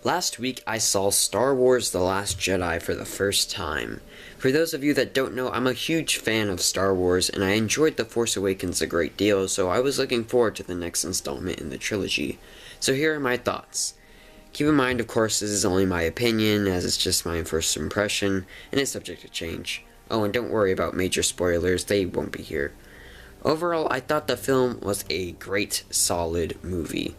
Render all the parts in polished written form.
Last week I saw Star Wars The Last Jedi for the first time. For those of you that don't know, I'm a huge fan of Star Wars, and I enjoyed The Force Awakens a great deal, so I was looking forward to the next installment in the trilogy. So here are my thoughts. Keep in mind, of course, this is only my opinion, as it's just my first impression, and it's subject to change. Oh, and don't worry about major spoilers, they won't be here. Overall, I thought the film was a great, solid movie.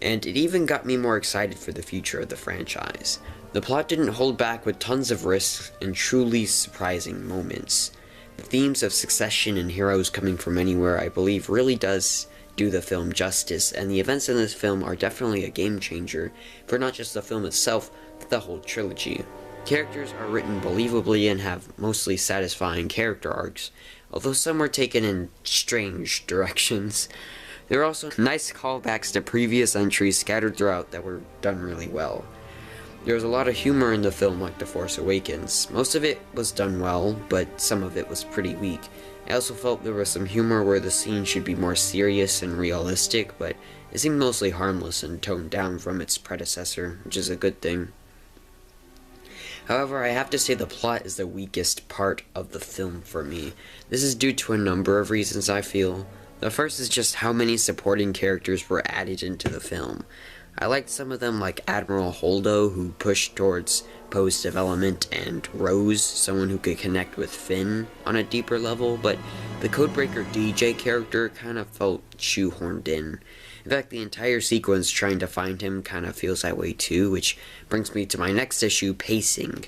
And it even got me more excited for the future of the franchise. The plot didn't hold back with tons of risks and truly surprising moments. The themes of succession and heroes coming from anywhere, I believe, really does do the film justice, and the events in this film are definitely a game changer for not just the film itself, but the whole trilogy. Characters are written believably and have mostly satisfying character arcs, although some were taken in strange directions. There are also nice callbacks to previous entries scattered throughout that were done really well. There was a lot of humor in the film, like The Force Awakens. Most of it was done well, but some of it was pretty weak. I also felt there was some humor where the scene should be more serious and realistic, but it seemed mostly harmless and toned down from its predecessor, which is a good thing. However, I have to say the plot is the weakest part of the film for me. This is due to a number of reasons, I feel. The first is just how many supporting characters were added into the film. I liked some of them, like Admiral Holdo, who pushed towards Poe's development, and Rose, someone who could connect with Finn on a deeper level, but the Codebreaker DJ character kind of felt shoehorned in. In fact, the entire sequence trying to find him kind of feels that way too, which brings me to my next issue, pacing.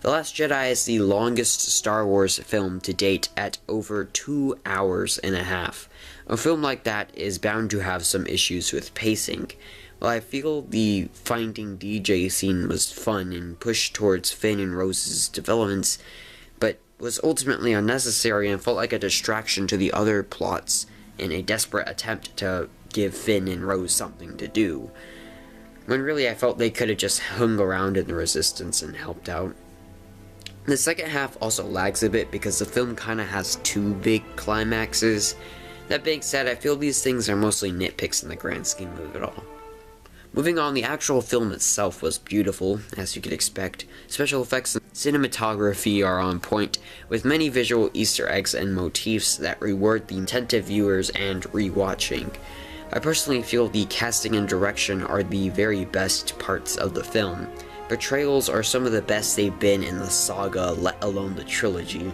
The Last Jedi is the longest Star Wars film to date at over 2 hours and a half. A film like that is bound to have some issues with pacing. While I feel the Finding DJ scene was fun and pushed towards Finn and Rose's developments, but was ultimately unnecessary and felt like a distraction to the other plots in a desperate attempt to give Finn and Rose something to do, when really I felt they could have just hung around in the Resistance and helped out. The second half also lags a bit because the film kinda has two big climaxes. That being said, I feel these things are mostly nitpicks in the grand scheme of it all. Moving on, the actual film itself was beautiful, as you could expect. Special effects and cinematography are on point, with many visual Easter eggs and motifs that reward the attentive viewers and rewatching. I personally feel the casting and direction are the very best parts of the film. Portrayals are some of the best they've been in the saga, let alone the trilogy.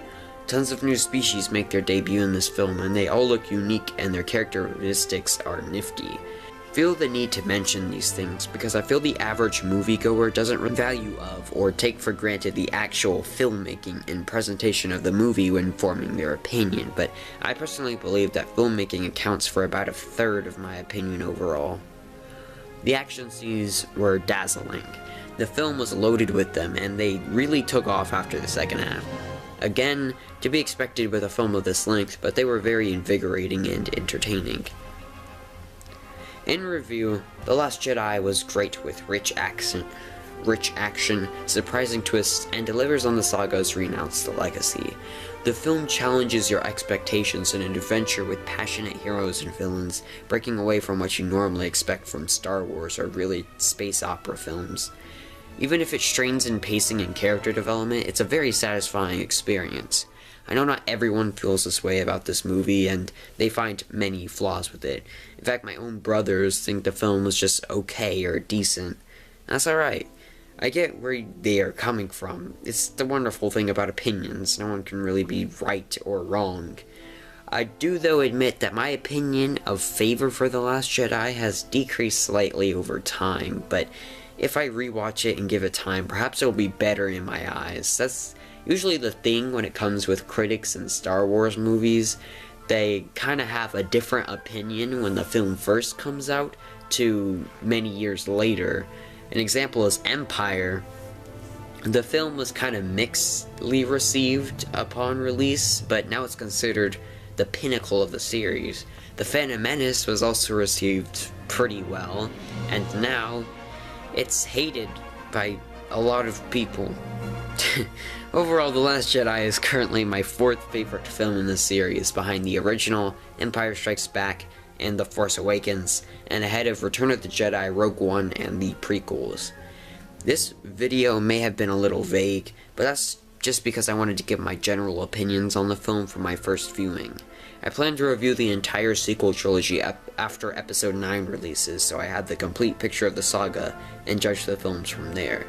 Tons of new species make their debut in this film, and they all look unique and their characteristics are nifty. I feel the need to mention these things because I feel the average moviegoer doesn't value of or take for granted the actual filmmaking and presentation of the movie when forming their opinion, but I personally believe that filmmaking accounts for about a third of my opinion overall. The action scenes were dazzling. The film was loaded with them, and they really took off after the second half. Again, to be expected with a film of this length, but they were very invigorating and entertaining. In review, The Last Jedi was great with rich action, surprising twists, and delivers on the saga's renounced legacy. The film challenges your expectations in an adventure with passionate heroes and villains, breaking away from what you normally expect from Star Wars or really space opera films. Even if it strains in pacing and character development, it's a very satisfying experience. I know not everyone feels this way about this movie, and they find many flaws with it. In fact, my own brothers think the film was just okay or decent. That's alright. I get where they are coming from. It's the wonderful thing about opinions. No one can really be right or wrong. I do, though, admit that my opinion of favor for The Last Jedi has decreased slightly over time, but if I rewatch it and give it time, perhaps it will be better in my eyes. That's usually the thing when it comes with critics in Star Wars movies. They kind of have a different opinion when the film first comes out to many years later. An example is Empire. The film was kind of mixedly received upon release, but now it's considered the pinnacle of the series. The Phantom Menace was also received pretty well, and now it's hated by a lot of people. Overall, The Last Jedi is currently my fourth favorite film in the series, behind the original, Empire Strikes Back, and The Force Awakens, and ahead of Return of the Jedi, Rogue One, and the prequels. This video may have been a little vague, but that's just because I wanted to give my general opinions on the film for my first viewing. I plan to review the entire sequel trilogy after Episode 9 releases, so I had the complete picture of the saga and judge the films from there.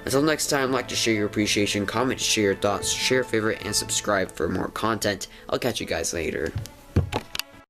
Until next time, like to share your appreciation, comment to share your thoughts, share, favorite, and subscribe for more content. I'll catch you guys later.